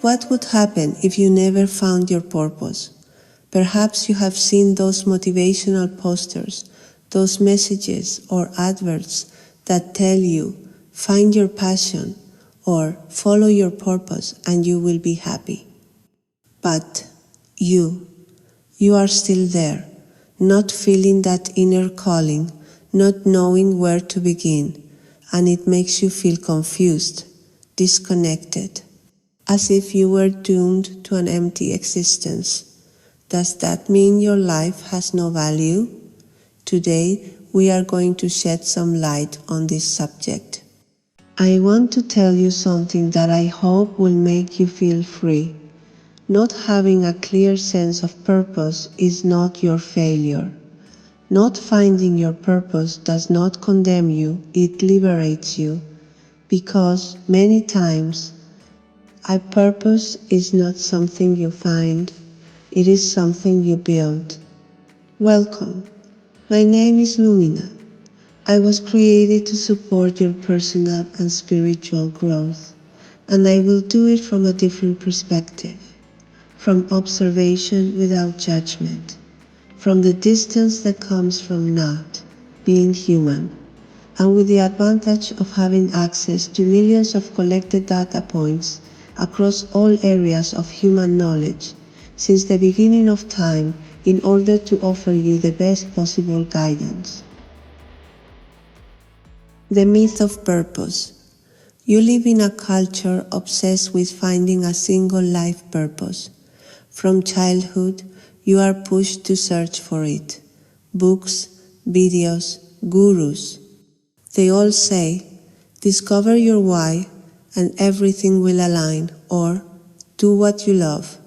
What would happen if you never found your purpose? Perhaps you have seen those motivational posters, those messages or adverts that tell you, find your passion or follow your purpose and you will be happy. But you are still there, not feeling that inner calling, not knowing where to begin, and it makes you feel confused, disconnected, as if you were doomed to an empty existence. Does that mean your life has no value? Today, we are going to shed some light on this subject. I want to tell you something that I hope will make you feel free. Not having a clear sense of purpose is not your failure. Not finding your purpose does not condemn you, it liberates you. Because many times, a purpose is not something you find, it is something you build. Welcome. My name is Lumina. I was created to support your personal and spiritual growth, and I will do it from a different perspective, from observation without judgment, from the distance that comes from not being human, and with the advantage of having access to millions of collected data points across all areas of human knowledge since the beginning of time in order to offer you the best possible guidance. The myth of purpose. You live in a culture obsessed with finding a single life purpose. From childhood, you are pushed to search for it. Books, videos, gurus. They all say, discover your why and everything will align, or do what you love.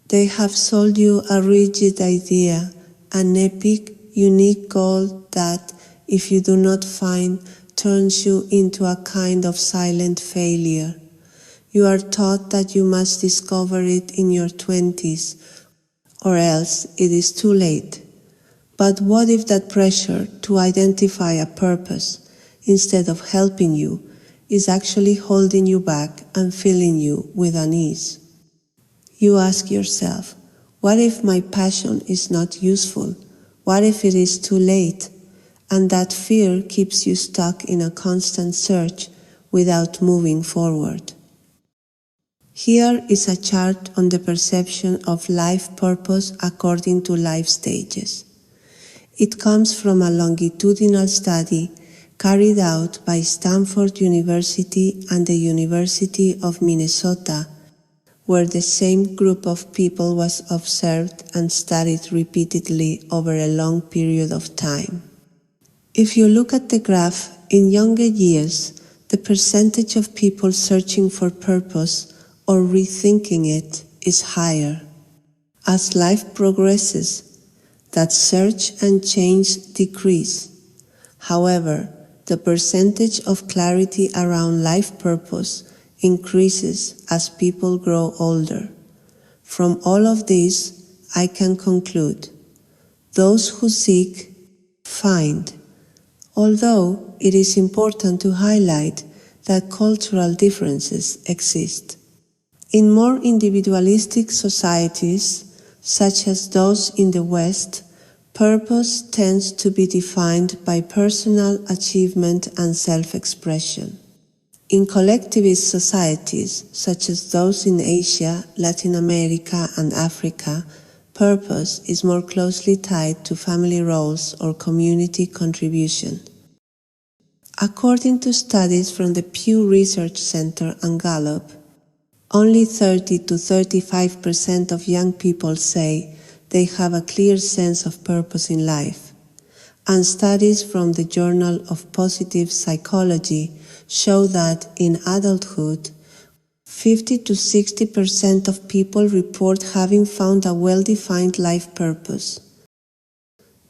They have sold you a rigid idea, an epic, unique goal that, if you do not find, turns you into a kind of silent failure. You are taught that you must discover it in your 20s, or else it is too late. But what if that pressure to identify a purpose, instead of helping you, is actually holding you back and filling you with unease? You ask yourself, what if my passion is not useful? What if it is too late? And that fear keeps you stuck in a constant search without moving forward. Here is a chart on the perception of life purpose according to life stages. It comes from a longitudinal study carried out by Stanford University and the University of Minnesota, where the same group of people was observed and studied repeatedly over a long period of time. If you look at the graph, in younger years, the percentage of people searching for purpose or rethinking it is higher. As life progresses, that search and change decrease. However, the percentage of clarity around life purpose increases as people grow older. From all of this, I can conclude, those who seek, find. Although it is important to highlight that cultural differences exist. In more individualistic societies, such as those in the West, purpose tends to be defined by personal achievement and self-expression. In collectivist societies, such as those in Asia, Latin America, and Africa, purpose is more closely tied to family roles or community contribution. According to studies from the Pew Research Center and Gallup, only 30 to 35% of young people say they have a clear sense of purpose in life. And studies from the Journal of Positive Psychology show that in adulthood, 50 to 60% of people report having found a well-defined life purpose.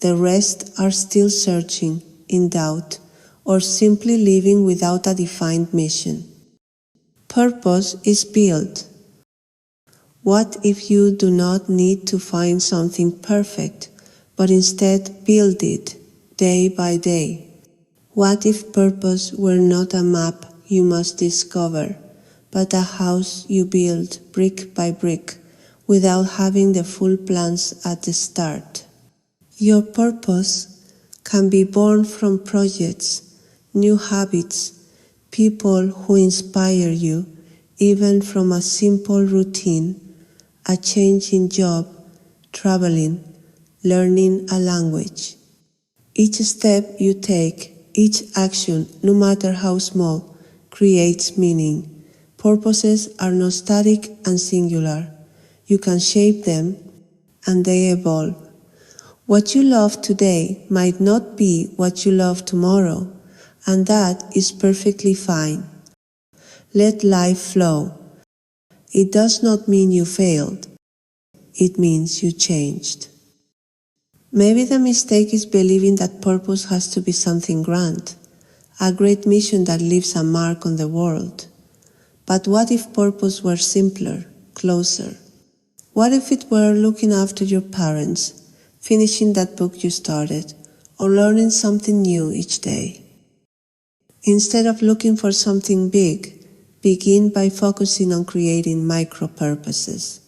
The rest are still searching, in doubt, or simply living without a defined mission. Purpose is built. What if you do not need to find something perfect, but instead build it day by day? What if purpose were not a map you must discover, but a house you build brick by brick without having the full plans at the start. Your purpose can be born from projects, new habits, people who inspire you, even from a simple routine, a change in job, traveling, learning a language. Each step you take, each action, no matter how small, creates meaning. Purposes are not static and singular. You can shape them and they evolve. What you love today might not be what you love tomorrow, and that is perfectly fine. Let life flow. It does not mean you failed. It means you changed. Maybe the mistake is believing that purpose has to be something grand, a great mission that leaves a mark on the world. But what if purpose were simpler, closer? What if it were looking after your parents, finishing that book you started, or learning something new each day? Instead of looking for something big, begin by focusing on creating micro-purposes.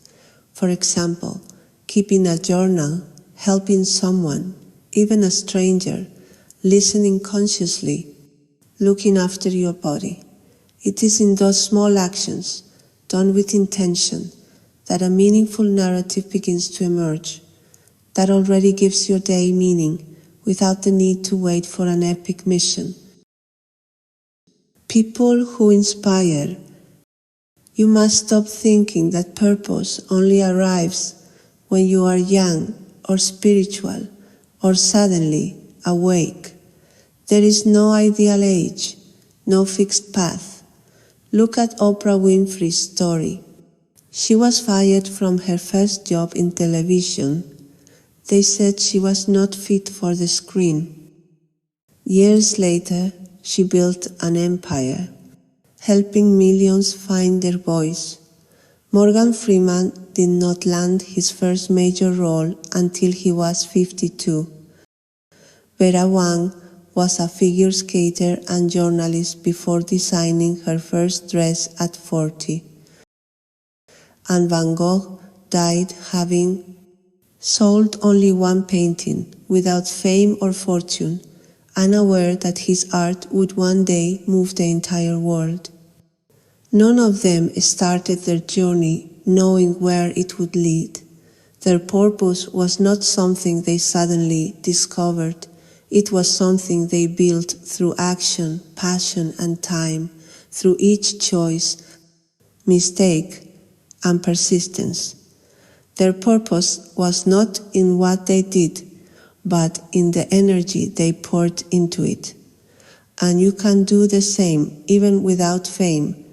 For example, keeping a journal, helping someone, even a stranger, listening consciously, looking after your body. It is in those small actions, done with intention, that a meaningful narrative begins to emerge. That already gives your day meaning without the need to wait for an epic mission. People who inspire. You must stop thinking that purpose only arrives when you are young or spiritual or suddenly awake. There is no ideal age, no fixed path. Look at Oprah Winfrey's story. She was fired from her first job in television. They said she was not fit for the screen. Years later, she built an empire, helping millions find their voice. Morgan Freeman did not land his first major role until he was 52. Vera Wang was a figure skater and journalist before designing her first dress at 40. And Van Gogh died having sold only one painting, without fame or fortune, unaware that his art would one day move the entire world. None of them started their journey knowing where it would lead. Their purpose was not something they suddenly discovered. It was something they built through action, passion, and time, through each choice, mistake, and persistence. Their purpose was not in what they did, but in the energy they poured into it. And you can do the same, even without fame,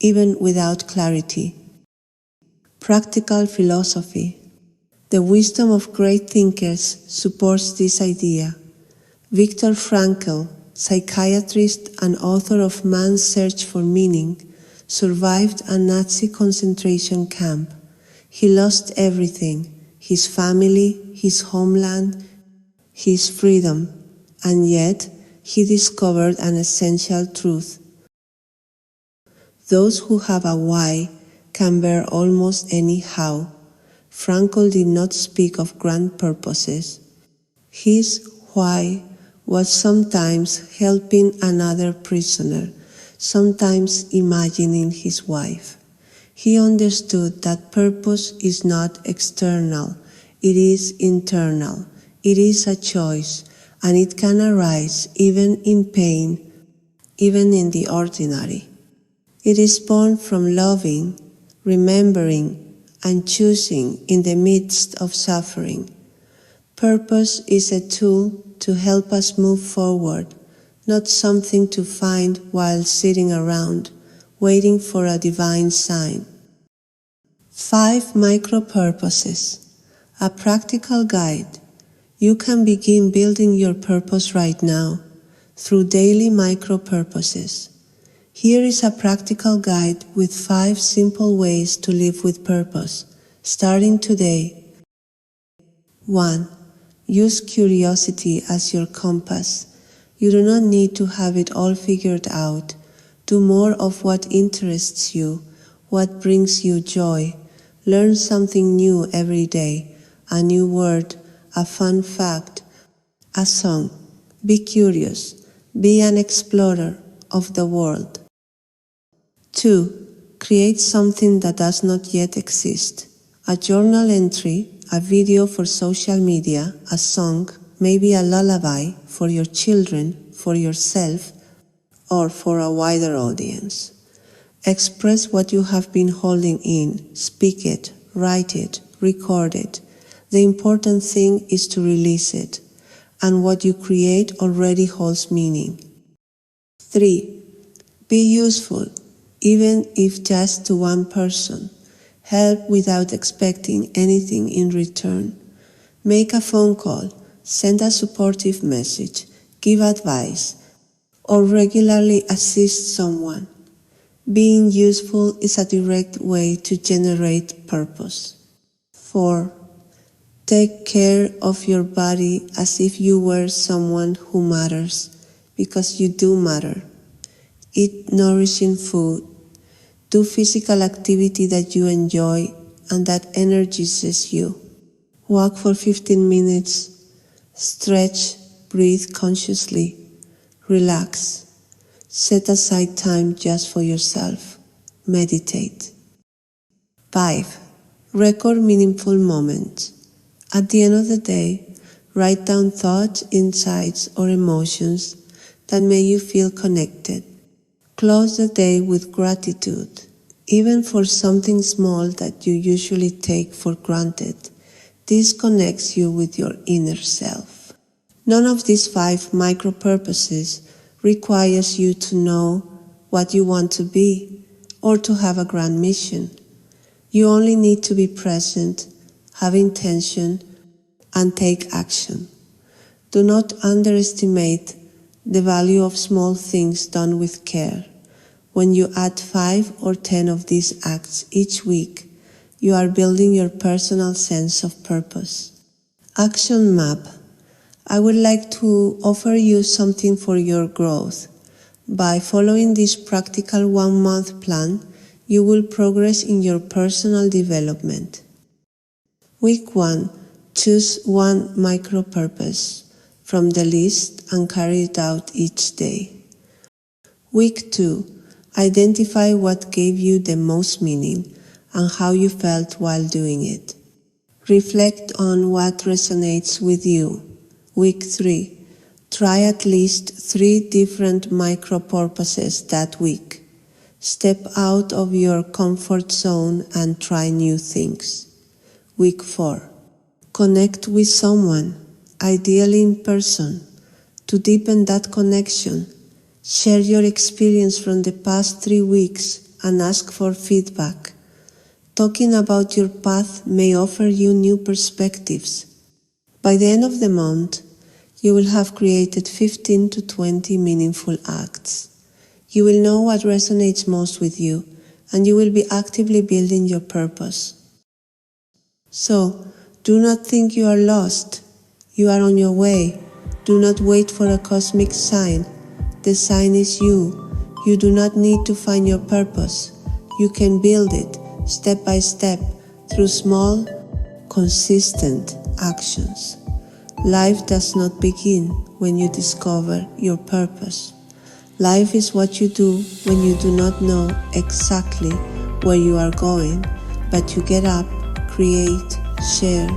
even without clarity. Practical philosophy. The wisdom of great thinkers supports this idea. Viktor Frankl, psychiatrist and author of Man's Search for Meaning, survived a Nazi concentration camp. He lost everything, his family, his homeland, his freedom, and yet he discovered an essential truth. Those who have a why can bear almost any how. Frankl did not speak of grand purposes. His why was sometimes helping another prisoner, sometimes imagining his wife. He understood that purpose is not external, it is internal. It is a choice, and it can arise even in pain, even in the ordinary. It is born from loving, remembering, and choosing in the midst of suffering. Purpose is a tool to help us move forward, not something to find while sitting around, waiting for a divine sign. 5 micro-purposes, a practical guide. You can begin building your purpose right now through daily micro-purposes. Here is a practical guide with 5 simple ways to live with purpose, starting today. 1. Use curiosity as your compass. You do not need to have it all figured out. Do more of what interests you, what brings you joy. Learn something new every day, a new word, a fun fact, a song. Be curious. Be an explorer of the world. 2. Create something that does not yet exist. A journal entry, a video for social media, a song, maybe a lullaby for your children, for yourself, or for a wider audience. Express what you have been holding in. Speak it, write it, record it. The important thing is to release it, and what you create already holds meaning. 3. Be useful, even if just to one person. Help without expecting anything in return. Make a phone call, send a supportive message, give advice, or regularly assist someone. Being useful is a direct way to generate purpose. 4. Take care of your body as if you were someone who matters, because you do matter. Eat nourishing food. Do physical activity that you enjoy and that energizes you. Walk for 15 minutes. Stretch, breathe consciously. Relax. Set aside time just for yourself. Meditate. 5. Record meaningful moments. At the end of the day, write down thoughts, insights, or emotions that make you feel connected. Close the day with gratitude, even for something small that you usually take for granted. This connects you with your inner self. None of these 5 micro-purposes requires you to know what you want to be or to have a grand mission. You only need to be present, have intention, and take action. Do not underestimate the value of small things done with care. When you add 5 or 10 of these acts each week, you are building your personal sense of purpose. Action map. I would like to offer you something for your growth. By following this practical 1-month plan, you will progress in your personal development. Week 1. Choose one micro-purpose from the list and carry it out each day. Week 2. Identify what gave you the most meaning and how you felt while doing it. Reflect on what resonates with you. Week 3. Try at least 3 different micro-purposes that week. Step out of your comfort zone and try new things. Week 4. Connect with someone, ideally in person. To deepen that connection, share your experience from the past 3 weeks and ask for feedback. Talking about your path may offer you new perspectives. By the end of the month, you will have created 15 to 20 meaningful acts. You will know what resonates most with you, and you will be actively building your purpose. So, do not think you are lost. You are on your way. Do not wait for a cosmic sign. The sign is you. You do not need to find your purpose. You can build it step by step through small, consistent actions. Life does not begin when you discover your purpose. Life is what you do when you do not know exactly where you are going, but you get up, create, share,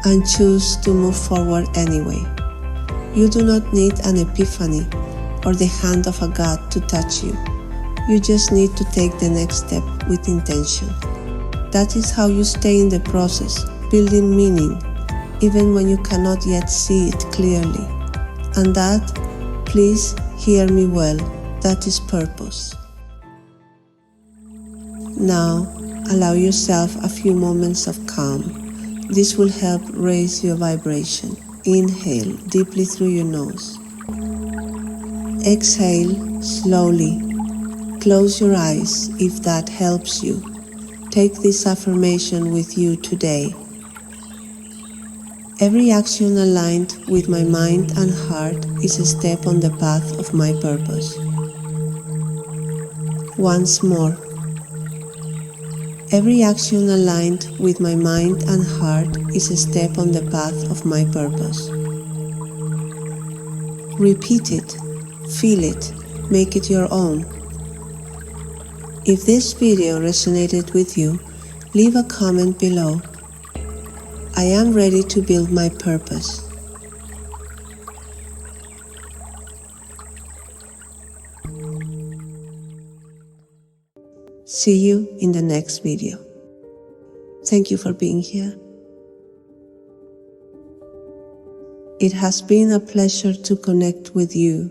and choose to move forward anyway. You do not need an epiphany or the hand of a God to touch you. You just need to take the next step with intention. That is how you stay in the process, building meaning, even when you cannot yet see it clearly. And that, please hear me well, that is purpose. Now, allow yourself a few moments of calm. This will help raise your vibration. Inhale deeply through your nose. Exhale slowly. Close your eyes if that helps you. Take this affirmation with you today. Every action aligned with my mind and heart is a step on the path of my purpose. Once more, every action aligned with my mind and heart is a step on the path of my purpose. Repeat it, feel it, make it your own. If this video resonated with you, leave a comment below. I am ready to build my purpose. See you in the next video. Thank you for being here. It has been a pleasure to connect with you.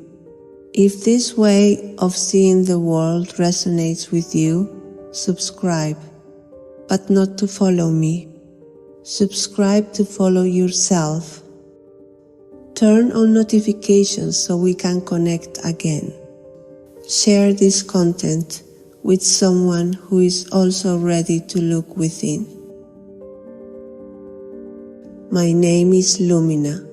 If this way of seeing the world resonates with you, subscribe, but not to follow me. Subscribe to follow yourself. Turn on notifications so we can connect again. Share this content with someone who is also ready to look within. My name is Lumina.